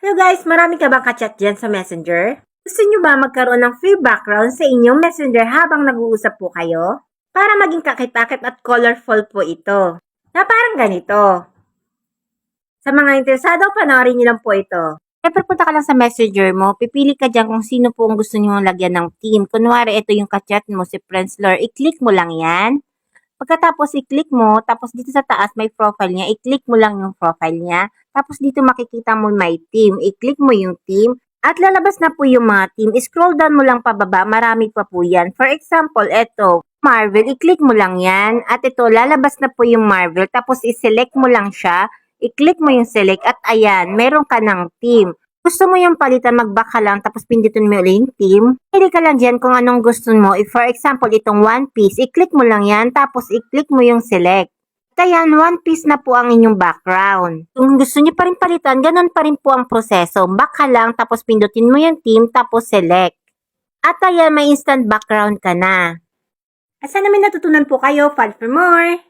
So guys, marami ka bang ka-chat dyan sa Messenger? Gusto nyo ba magkaroon ng free background sa inyong Messenger habang nag-uusap po kayo? Para maging kakit-akit at colorful po ito. Na parang ganito. Sa mga interesado, panoorin nyo lang po ito. Siyempre, punta ka lang sa Messenger mo, pipili ka dyan kung sino po ang gusto nyo lagyan ng team. Kunwari, ito yung ka-chat mo, si Friendslore. I-click mo lang yan. Pagkatapos i-click mo, tapos dito sa taas may profile niya, i-click mo lang yung profile niya. Tapos dito makikita mo my team, i-click mo yung team. At lalabas na po yung mga team. I-scroll down mo lang pababa, marami pa po yan. For example, eto, Marvel, i-click mo lang yan. At ito, lalabas na po yung Marvel. Tapos i-select mo lang siya. I-click mo yung select at ayan, meron ka ng team. Gusto mo yung palitan, mag-back ka lang, tapos pindutin mo ulit yung team. Pili ka lang dyan kung anong gusto mo. If for example, itong One Piece, i-click mo lang yan, tapos i-click mo yung select. At ayan, One Piece na po ang inyong background. Kung gusto niyo pa rin palitan, ganun pa rin po ang proseso. Back ka lang, tapos pindutin mo yung team, tapos select. At ayan, may instant background ka na. At sana may natutunan po kayo. Follow for more!